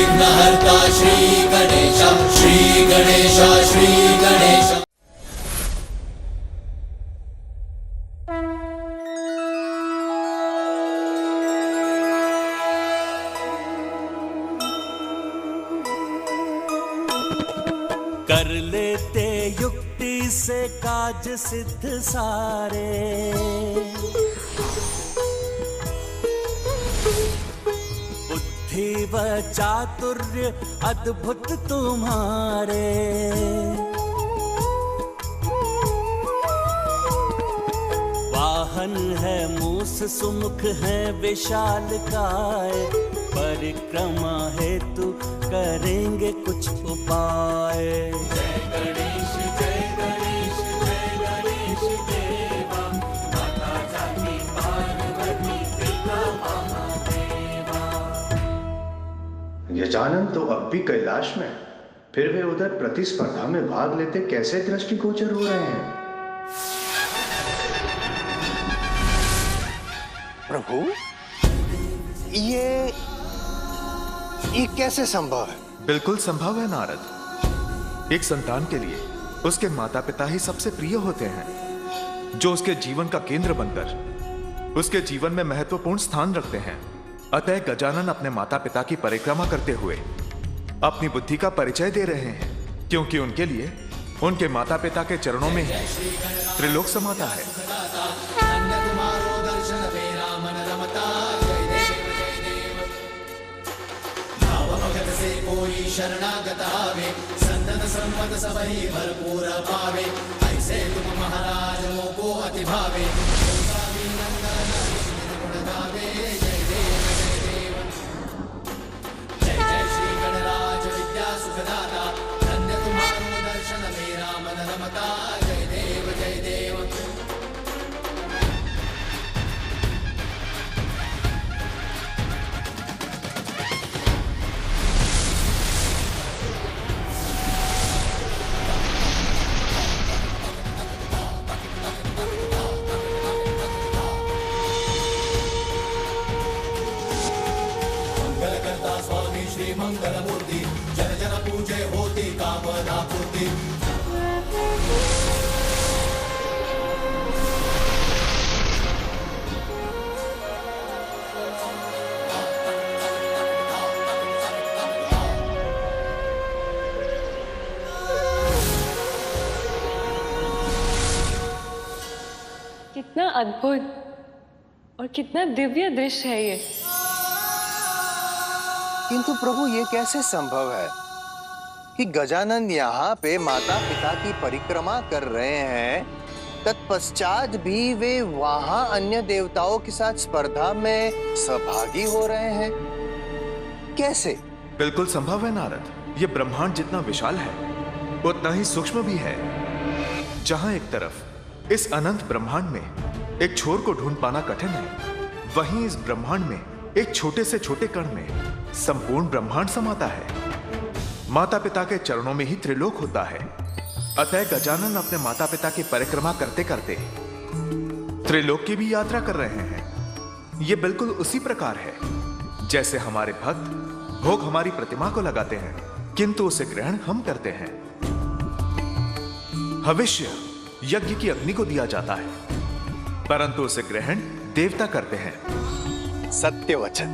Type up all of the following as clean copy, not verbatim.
विघ्नहर्ता श्री गणेश, श्री गणेश, श्री गणेश। कर लेते युक्ति से काज सिद्ध सारे, बुद्धि व चातुर्य अद्भुत तुम्हारे। वाहन है मूस सुमुख है विशालकाय, परिक्रमा हेतु करेंगे कुछ उपाय। जय गणेश जय गणेश जय गणेश देवा, माता जाति पार्वती पिता महादेवा। गजानन तो अब भी कैलाश में, फिर वे उधर प्रतिस्पर्धा में भाग लेते कैसे दृष्टिगोचर हो रहे हैं? प्रभु, ये कैसे संभव है? बिल्कुल संभव है नारद। एक संतान के लिए उसके माता पिता ही सबसे प्रिय होते हैं, जो उसके जीवन का केंद्र बनकर उसके जीवन में महत्वपूर्ण स्थान रखते हैं। अतः गजानन अपने माता पिता की परिक्रमा करते हुए अपनी बुद्धि का परिचय दे रहे हैं, क्योंकि उनके लिए उनके माता पिता के चरणों में ही त्रिलोक समाता है। कोई शरणागत आवे, संतत संपद सबही भरपूर पावे। ऐसे तुम महाराज मोको अति भावे, जय देव जय देव। जय जय श्री गणराज विद्या सुखदाता, धन्य तुम्हारो दर्शन मेरा मन रमता। जय देव जय देव। मंगल मूर्ति, जन जन पूजे होती कामना पूर्ति। कितना अद्भुत और कितना दिव्य दृश्य है ये। किंतु प्रभु, ये कैसे संभव है कि गजानन यहाँ पे माता पिता की परिक्रमा कर रहे हैं, तत्पश्चात भी वे वहां अन्य देवताओं के साथ स्पर्धा में सहभागी हो रहे हैं? कैसे? बिल्कुल संभव है नारद। ये ब्रह्मांड जितना विशाल है उतना ही सूक्ष्म भी है। जहां एक तरफ इस अनंत ब्रह्मांड में एक छोर को ढूंढ पाना कठिन है, वहीं इस ब्रह्मांड में एक छोटे से छोटे कण में संपूर्ण ब्रह्मांड समाता है। माता पिता के चरणों में ही त्रिलोक होता है। अतः गजानन अपने माता पिता की परिक्रमा करते करते त्रिलोक की भी यात्रा कर रहे हैं। यह बिल्कुल उसी प्रकार है जैसे हमारे भक्त भोग हमारी प्रतिमा को लगाते हैं, किंतु उसे ग्रहण हम करते हैं। भविष्य यज्ञ की अग्नि को दिया जाता है, परंतु उसे ग्रहण देवता करते हैं। सत्य वचन।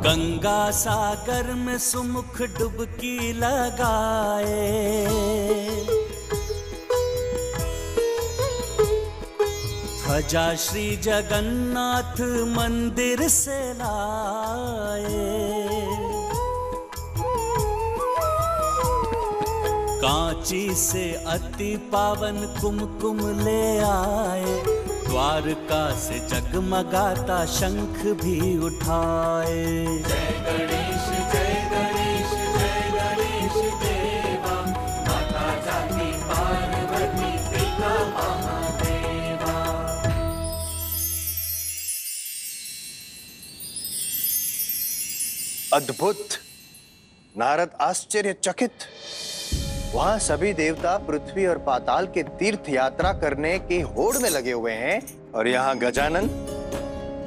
गंगा सागर में सुमुख डुबकी लगाए, ध्वजा श्री जगन्नाथ मंदिर से लाए। कांची से अति पावन कुमकुम ले आए, द्वारका से जगमगाता शंख भी उठाए। जय गणेश देवा, माता जाति पार्वती पिता महादेवा। अद्भुत। नारद आश्चर्यचकित। वहां सभी देवता पृथ्वी और पाताल के तीर्थ यात्रा करने की होड़ में लगे हुए हैं और यहाँ गजानन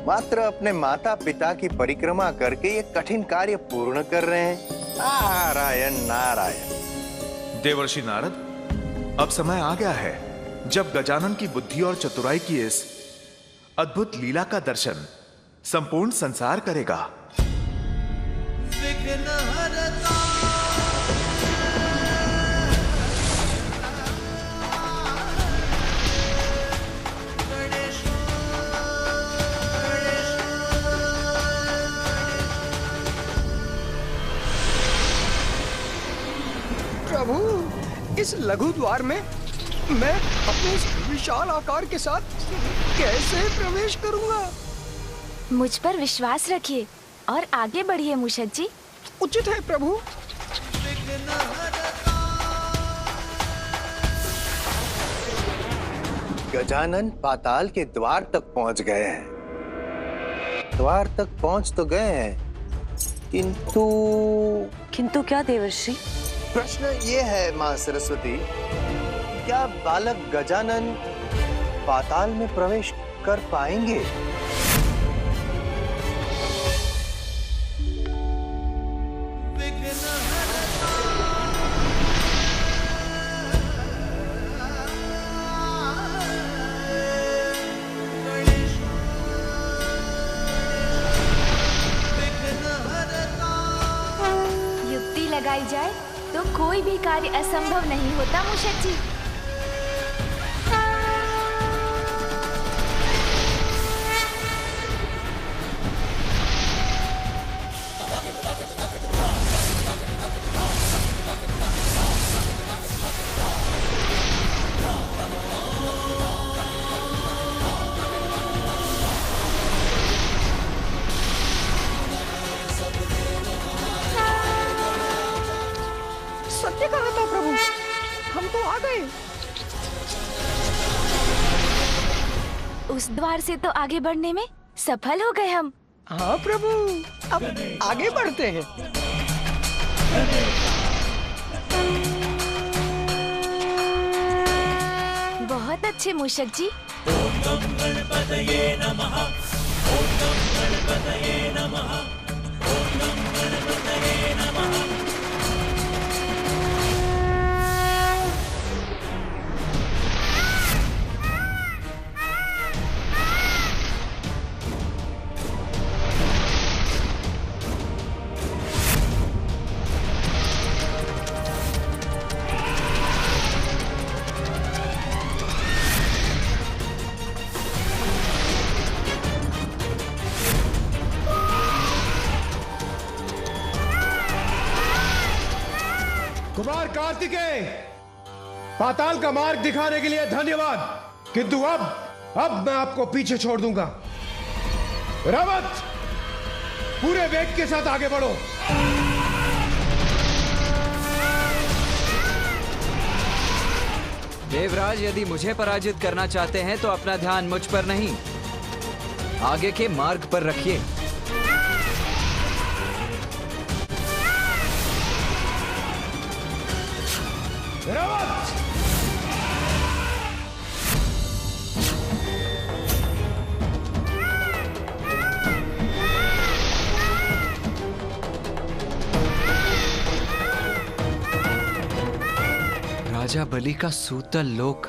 मात्र अपने माता पिता की परिक्रमा करके ये कठिन कार्य पूर्ण कर रहे हैं। नारायण नारायण। देवर्षि नारद, अब समय आ गया है जब गजानन की बुद्धि और चतुराई की इस अद्भुत लीला का दर्शन संपूर्ण संसार करेगा। प्रभु, इस लघु द्वार में मैं अपने इस विशाल आकार के साथ कैसे प्रवेश करूंगा? मुझ पर विश्वास रखिए और आगे बढ़िए मूषक जी। उचित है प्रभु। गजानन पाताल के द्वार तक पहुंच गए हैं। द्वार तक पहुंच तो गए हैं, किंतु क्या देवर्षि? प्रश्न ये है मां सरस्वती, क्या बालक गजानन पाताल में प्रवेश कर पाएंगे? युक्ति लगाई जाए तो कोई भी कार्य असंभव नहीं होता मूषक जी। सत्य कहा था प्रभु, हम तो आ गए। उस द्वार से तो आगे बढ़ने में सफल हो गए हम। हाँ प्रभु, अब आगे बढ़ते हैं। बहुत अच्छे मूषक जी। कुमार कार्तिकेय, पाताल का मार्ग दिखाने के लिए धन्यवाद, किंतु अब मैं आपको पीछे छोड़ दूंगा। रावत, पूरे वेग के साथ आगे बढ़ो। देवराज, यदि मुझे पराजित करना चाहते हैं तो अपना ध्यान मुझ पर नहीं, आगे के मार्ग पर रखिए। रावत, राजा बलि का सूतल लोक।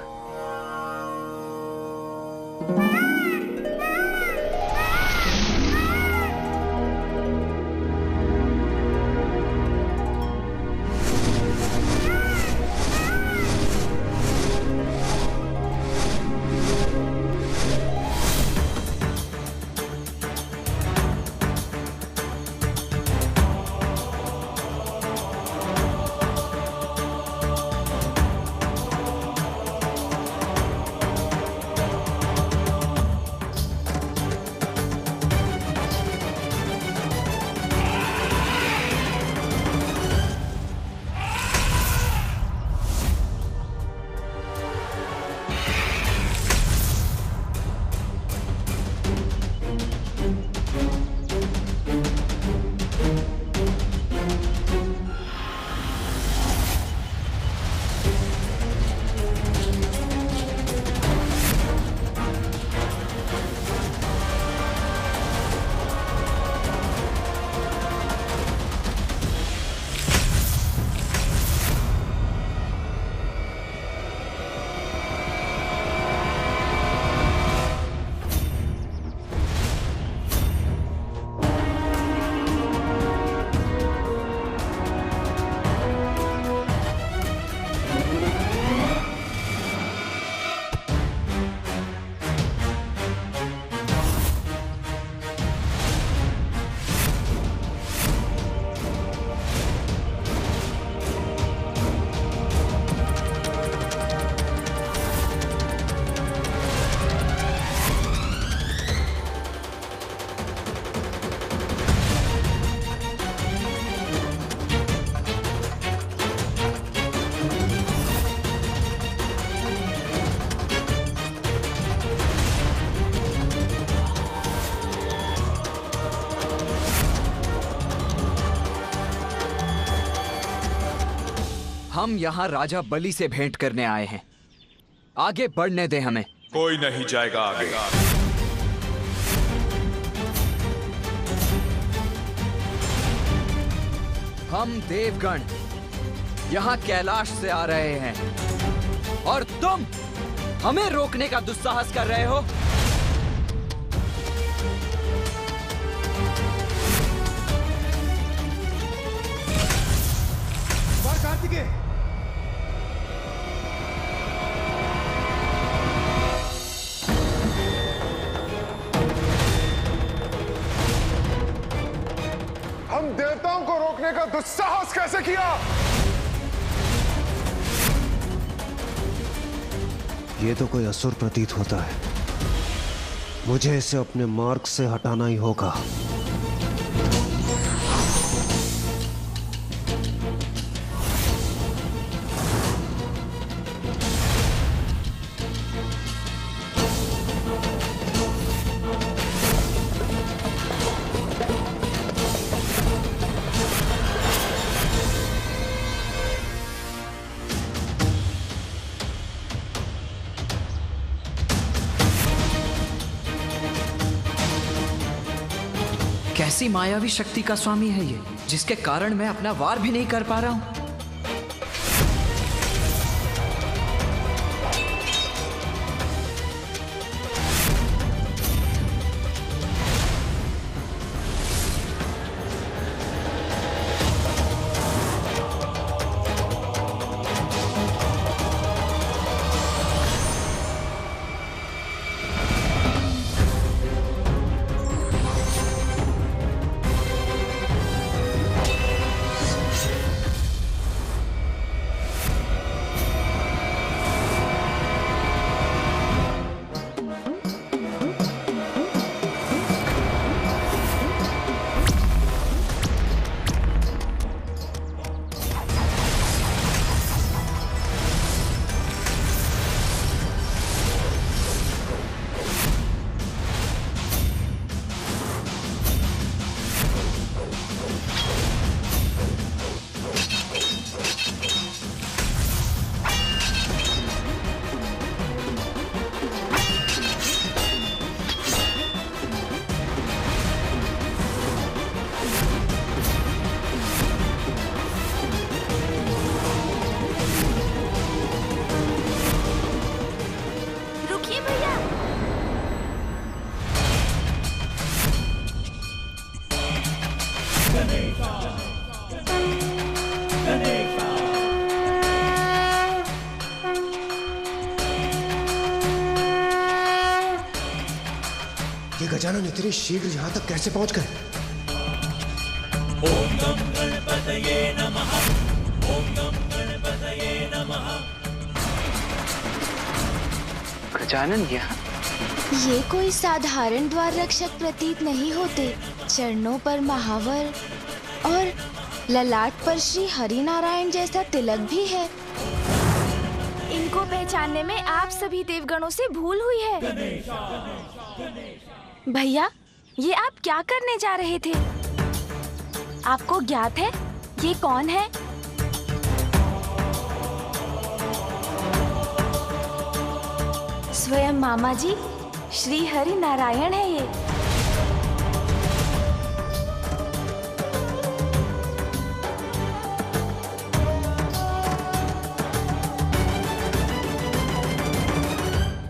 हम यहाँ राजा बलि से भेंट करने आए हैं। आगे बढ़ने दे हमें। कोई नहीं जाएगा आगे। हम देवगण यहाँ कैलाश से आ रहे हैं और तुम हमें रोकने का दुस्साहस कर रहे हो। कार्तिकेय, हम देवताओं को रोकने का दुस्साहस कैसे किया? ये तो कोई असुर प्रतीत होता है। मुझे इसे अपने मार्ग से हटाना ही होगा। कैसी मायावी शक्ति का स्वामी है ये, जिसके कारण मैं अपना वार भी नहीं कर पा रहा हूं। ये गजानन इतने शीघ्र यहाँ तक कैसे पहुंच गए? ओम गम गणपतये नमः। ओम गम गणपतये नमः। गजानन यहाँ? ये कोई साधारण द्वार रक्षक प्रतीत नहीं होते। चरणों पर महावर और ललाट पर श्री हरिनारायण जैसा तिलक भी है। इनको पहचानने में आप सभी देवगणों से भूल हुई है। भैया, ये आप क्या करने जा रहे थे? आपको ज्ञात है ये कौन है? स्वयं मामा जी श्री हरि नारायण है ये।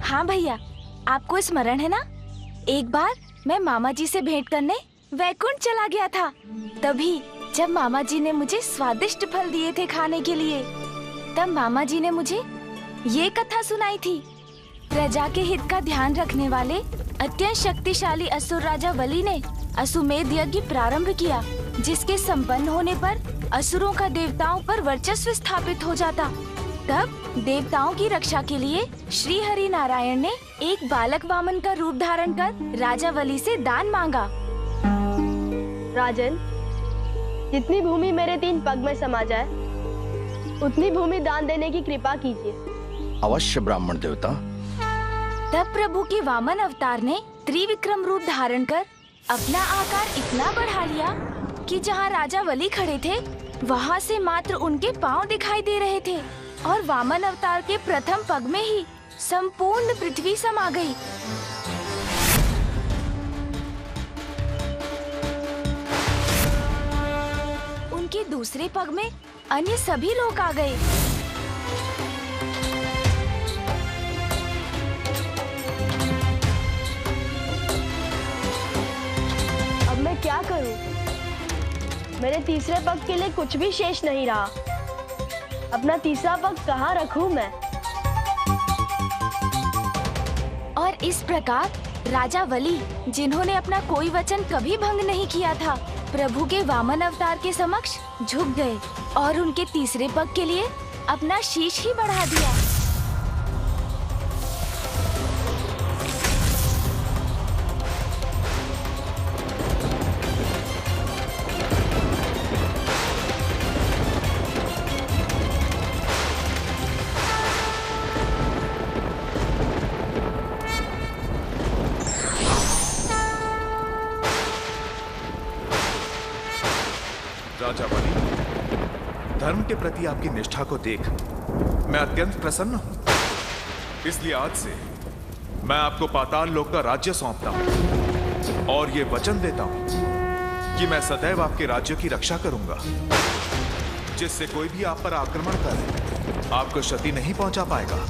हाँ भैया, आपको स्मरण है ना, एक बार मैं मामा जी से भेंट करने वैकुंठ चला गया था। तभी जब मामा जी ने मुझे स्वादिष्ट फल दिए थे खाने के लिए, तब मामा जी ने मुझे ये कथा सुनाई थी। प्रजा के हित का ध्यान रखने वाले अत्यंत शक्तिशाली असुर राजा बलि ने अश्वमेध यज्ञ प्रारंभ किया, जिसके संपन्न होने पर असुरों का देवताओं पर वर्चस्व स्थापित हो जाता। तब देवताओं की रक्षा के लिए श्री हरि नारायण ने एक बालक वामन का रूप धारण कर राजा बलि से दान मांगा। राजन, जितनी भूमि मेरे 3 पग में समा जाए, उतनी भूमि दान देने की कृपा कीजिए। अवश्य ब्राह्मण देवता। तब प्रभु के वामन अवतार ने त्रिविक्रम रूप धारण कर अपना आकार इतना बढ़ा लिया कि जहाँ राजा बलि खड़े थे वहाँ से मात्र उनके पाँव दिखाई दे रहे थे और वामन अवतार के प्रथम पग में ही संपूर्ण पृथ्वी समा गई। उनके दूसरे पग में अन्य सभी लोग आ गए। अब मैं क्या करूं? मेरे तीसरे पग के लिए कुछ भी शेष नहीं रहा। अपना तीसरा पग कहाँ रखूं मैं? और इस प्रकार राजा वली, जिन्होंने अपना कोई वचन कभी भंग नहीं किया था, प्रभु के वामन अवतार के समक्ष झुक गए और उनके तीसरे पग के लिए अपना शीश ही बढ़ा दिया। राजा वली, धर्म के प्रति आपकी निष्ठा को देख मैं अत्यंत प्रसन्न हूं। इसलिए आज से मैं आपको पाताल लोक का राज्य सौंपता हूं और ये वचन देता हूं कि मैं सदैव आपके राज्य की रक्षा करूंगा, जिससे कोई भी आप पर आक्रमण करे आपको क्षति नहीं पहुंचा पाएगा।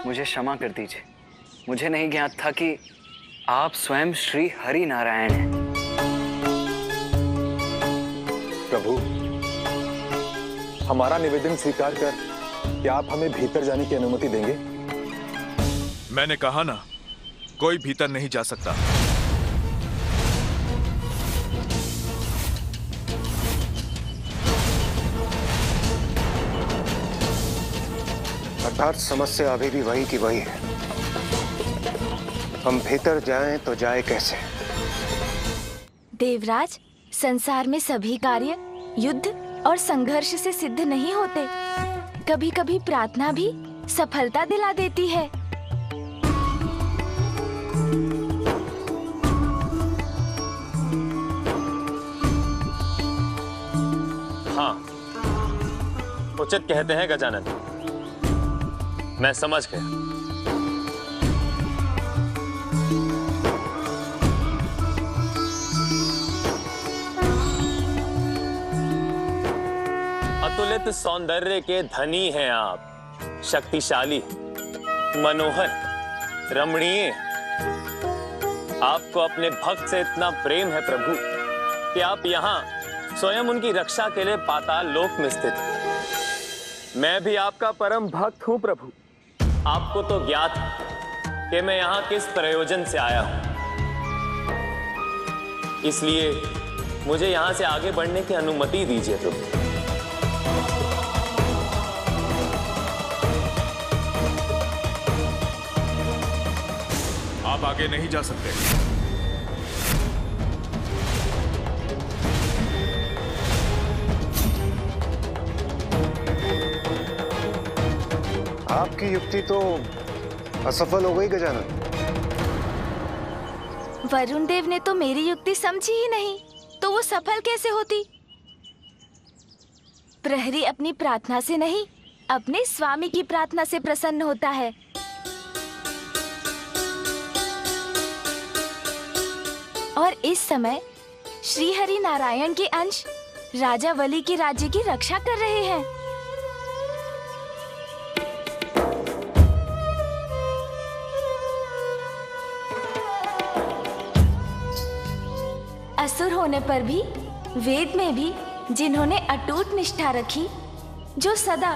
मुझे क्षमा कर दीजिए। मुझे नहीं ज्ञात था कि आप स्वयं श्री हरि नारायण हैं। प्रभु, हमारा निवेदन स्वीकार कर क्या आप हमें भीतर जाने की अनुमति देंगे? मैंने कहा ना, कोई भीतर नहीं जा सकता। अर्थात समस्या अभी भी वही की वही है। हम भीतर जाएं तो जाए कैसे? देवराज, संसार में सभी कार्य युद्ध और संघर्ष से सिद्ध नहीं होते। कभी कभी प्रार्थना भी सफलता दिला देती है। हाँ, उचित कहते हैं गजानन। मैं समझ गया। अतुलित सौंदर्य के धनी हैं आप, शक्तिशाली, मनोहर, रमणीय। आपको अपने भक्त से इतना प्रेम है प्रभु कि आप यहाँ स्वयं उनकी रक्षा के लिए पाताल लोक में स्थित हैं। मैं भी आपका परम भक्त हूँ प्रभु। आपको तो ज्ञात है कि मैं यहाँ किस प्रयोजन से आया हूं, इसलिए मुझे यहाँ से आगे बढ़ने की अनुमति दीजिए प्रभु। आप आगे नहीं जा सकते। आपकी युक्ति तो असफल हो गई गजानन। वरुण देव ने तो मेरी युक्ति समझी ही नहीं, तो वो सफल कैसे होती? प्रहरी अपनी प्रार्थना से नहीं, अपने स्वामी की प्रार्थना से प्रसन्न होता है। और इस समय श्री हरि नारायण के अंश राजा वली के राज्य की रक्षा कर रहे हैं। असुर होने पर भी, वेद में भी जिन्होंने अटूट निष्ठा रखी, जो सदा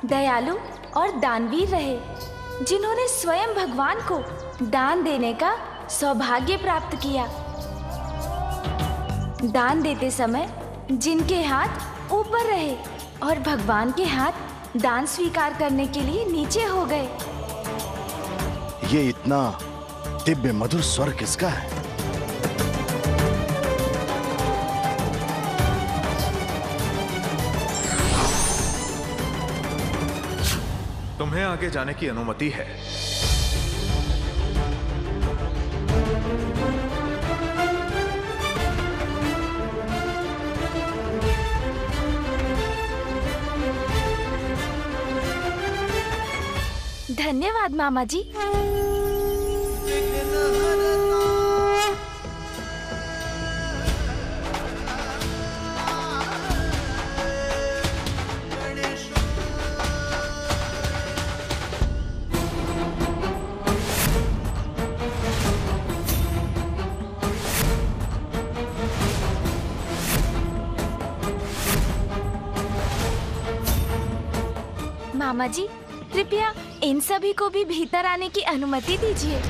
दयालु और दानवीर रहे, जिन्होंने स्वयं भगवान को दान देने का सौभाग्य प्राप्त किया। दान देते समय जिनके हाथ ऊपर रहे और भगवान के हाथ दान स्वीकार करने के लिए नीचे हो गए। ये इतना दिव्य मधुर स्वर किसका है? तुम्हें आगे जाने की अनुमति है। धन्यवाद मामा जी। मामा जी, कृपया इन सभी को भी भीतर आने की अनुमति दीजिए।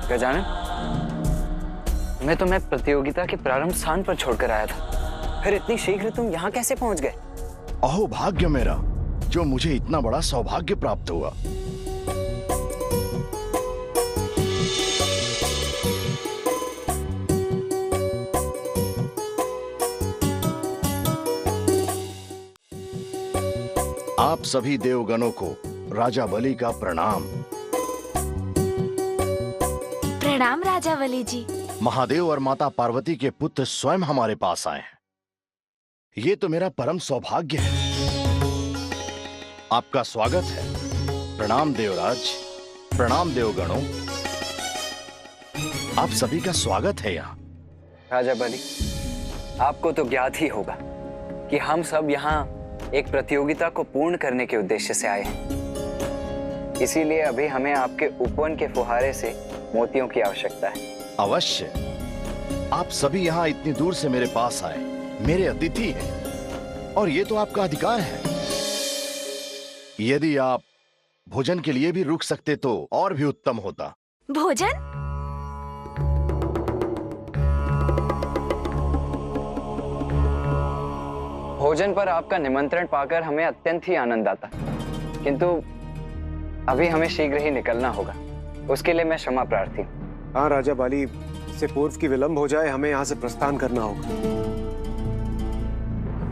गजानन, मैं तुम्हें प्रतियोगिता के प्रारंभ स्थान पर छोड़कर आया था, फिर इतनी शीघ्र तुम यहाँ कैसे पहुँच गए? अहो भाग्य मेरा, जो मुझे इतना बड़ा सौभाग्य प्राप्त हुआ। आप सभी देवगणों को राजा बलि का प्रणाम। प्रणाम राजा बलि जी। महादेव और माता पार्वती के पुत्र स्वयं हमारे पास आए हैं। ये तो मेरा परम सौभाग्य है। आपका स्वागत है। प्रणाम देवराज, प्रणाम देवगणों। आप सभी का स्वागत है यहाँ। राजा बलि, आपको तो ज्ञात ही होगा कि हम सब यहाँ एक प्रतियोगिता को पूर्ण करने के उद्देश्य से आए हैं। इसीलिए अभी हमें आपके उपवन के फुहारे से मोतियों की आवश्यकता है। अवश्य। आप सभी यहाँ इतनी दूर से मेरे पास आए, मेरे अतिथि हैं, और ये तो आपका अधिकार है। यदि आप भोजन के लिए भी रुक सकते तो और भी उत्तम होता। भोजन? भोजन पर आपका निमंत्रण पाकर हमें अत्यंत ही आनंद आता, किंतु अभी हमें शीघ्र ही निकलना होगा। उसके लिए मैं क्षमा प्रार्थी हूँ। हाँ राजा बाली, इससे पूर्व की विलंब हो जाए, हमें यहाँ से प्रस्थान करना होगा।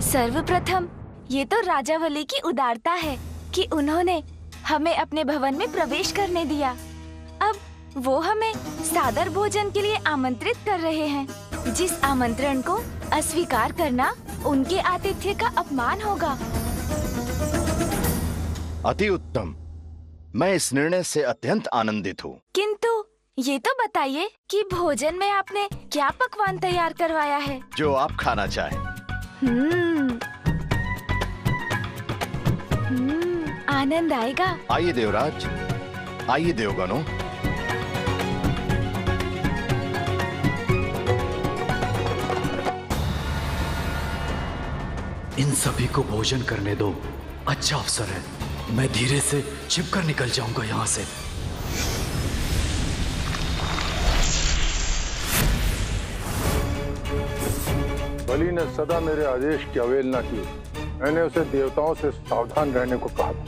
सर्वप्रथम ये तो राजा बलि की उदारता है कि उन्होंने हमें अपने भवन में प्रवेश करने दिया। अब वो हमें सादर भोजन के लिए आमंत्रित कर रहे हैं, जिस आमंत्रण को अस्वीकार करना उनके आतिथ्य का अपमान होगा। अति उत्तम। मैं इस निर्णय से अत्यंत आनंदित हूँ। किंतु ये तो बताइए कि भोजन में आपने क्या पकवान तैयार करवाया है? जो आप खाना चाहें। आनंद आएगा। आइए देवराज, आइए देवगणों। इन सभी को भोजन करने दो। अच्छा अवसर है, मैं धीरे से छिपकर निकल जाऊंगा यहाँ से। बलि ने सदा मेरे आदेश की अवहेलना की। मैंने उसे देवताओं से सावधान रहने को कहा था।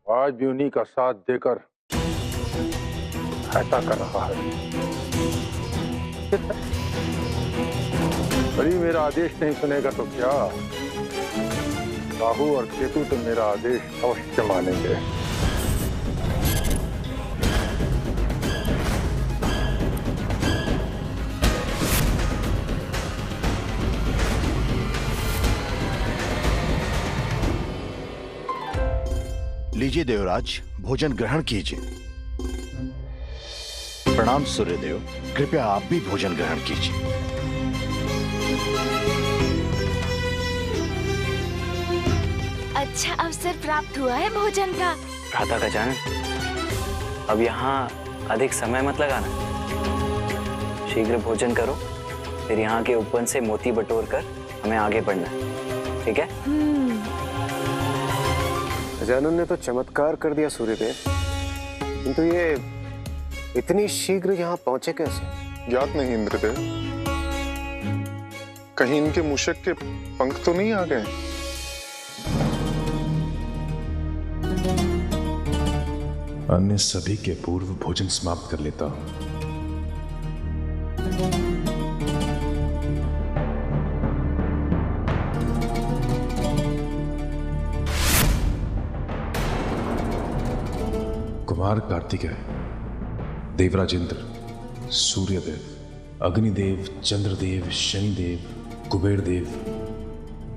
आज भी उन्हीं का साथ देकर सहायता कर रहा है। बलि मेरा आदेश नहीं सुनेगा तो क्या, राहु और केतु तो मेरा आदेश अवश्य मानेंगे। लीजिए देवराज, भोजन ग्रहण कीजिए। प्रणाम सूर्यदेव, कृपया आप भी भोजन ग्रहण कीजिए। अच्छा अवसर प्राप्त हुआ है भोजन का। भ्राता गजानन, अब यहाँ अधिक समय मत लगाना, शीघ्र भोजन करो, फिर यहाँ के उपवन से मोती बटोर कर हमें आगे बढ़ना है, ठीक है? गजानन ने तो चमत्कार कर दिया सूर्यदेव, किंतु ये इतनी शीघ्र यहाँ पहुंचे कैसे? ज्ञात नहीं इंद्रदेव, कहीं इनके मूषक के पंख तो नहीं आ गए? अन्य सभी के पूर्व भोजन समाप्त कर लेता हूं। कुमार कार्तिकेय, देवराज इंद्र, सूर्यदेव, अग्निदेव, चंद्रदेव, शनिदेव, कुबेर देव,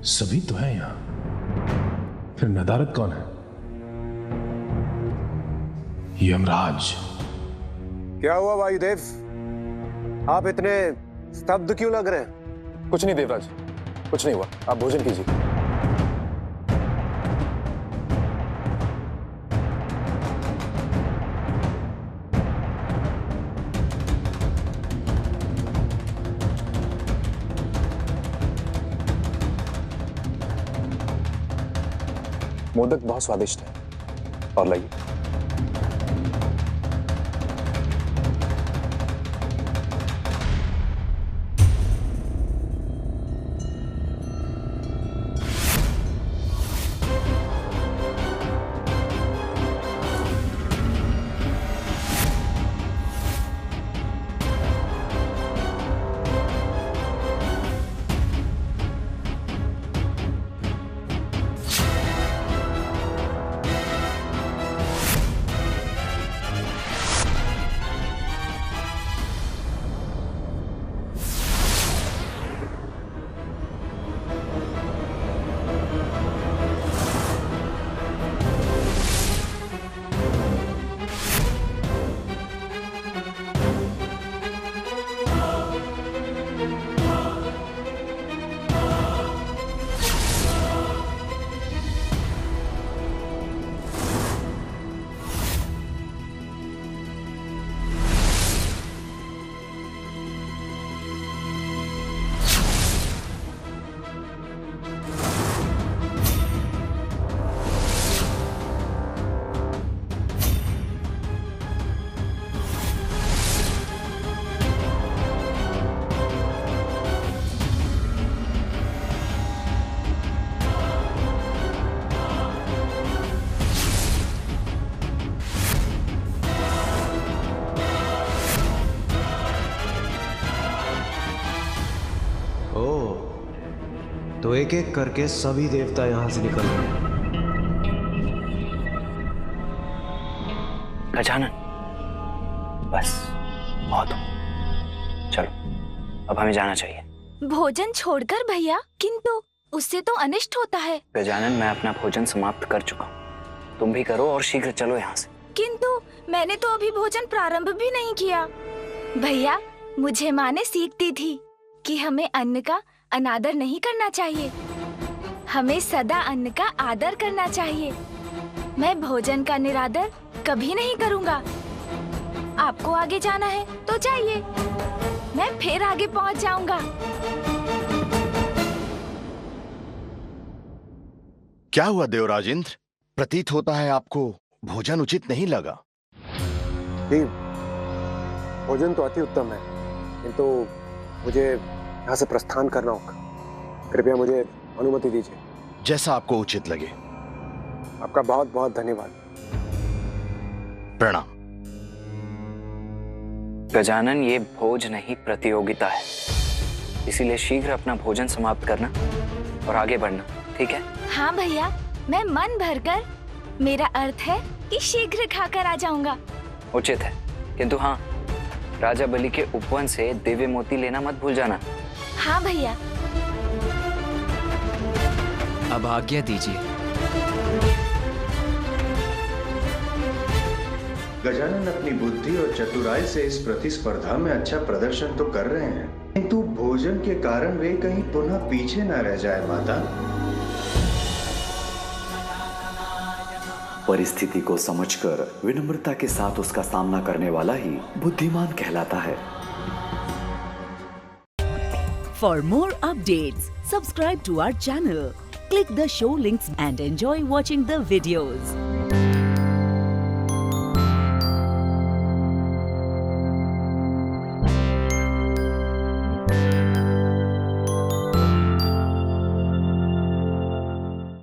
सभी तो हैं यहां। फिर नदारद कौन है? यमराज। क्या हुआ वायुदेव, आप इतने स्तब्ध क्यों लग रहे हैं? कुछ नहीं देवराज, कुछ नहीं हुआ, आप भोजन कीजिए। मोदक बहुत स्वादिष्ट है, और लाइए। तो एक एक करके सभी देवता यहां से निकल गए। गजानन, बस बहुत हो, चलो अब हमें जाना चाहिए। भोजन छोड़कर भैया, किंतु उससे तो अनिष्ट होता है। गजानन, मैं अपना भोजन समाप्त कर चुका हूँ, तुम भी करो और शीघ्र चलो यहाँ से। किंतु मैंने तो अभी भोजन प्रारंभ भी नहीं किया। भैया, मुझे माँ ने सीख दी थी कि हमें अन्न का अनादर नहीं करना चाहिए, हमें सदा अन्न का आदर करना चाहिए। मैं भोजन का निरादर कभी नहीं करूँगा। आपको आगे जाना है तो जाइए, मैं फिर आगे पहुँच जाऊंगा। क्या हुआ देवराज इंद्र, प्रतीत होता है आपको भोजन उचित नहीं लगा। भोजन तो अति उत्तम है, किंतु मुझे यहाँ से प्रस्थान करना होगा। कृपया मुझे अनुमति दीजिए। जैसा आपको उचित लगे। आपका बहुत बहुत धन्यवाद। प्रणाम। गजानन, ये भोज नहीं प्रतियोगिता है, इसीलिए शीघ्र अपना भोजन समाप्त करना और आगे बढ़ना, ठीक है? हाँ भैया, मैं मन भरकर, मेरा अर्थ है कि शीघ्र खाकर आ जाऊंगा। उचित है, किंतु हाँ, राजा बलि के उपवन से दिव्य मोती लेना मत भूल जाना। हाँ भैया। अब आज्ञा दीजिए। गजानन अपनी बुद्धि और चतुराई से इस प्रतिस्पर्धा में अच्छा प्रदर्शन तो कर रहे हैं, किंतु भोजन के कारण वे कहीं पुनः पीछे न रह जाए माता। परिस्थिति को समझकर विनम्रता के साथ उसका सामना करने वाला ही बुद्धिमान कहलाता है। For more updates, subscribe to our channel, click the show links and enjoy watching the videos.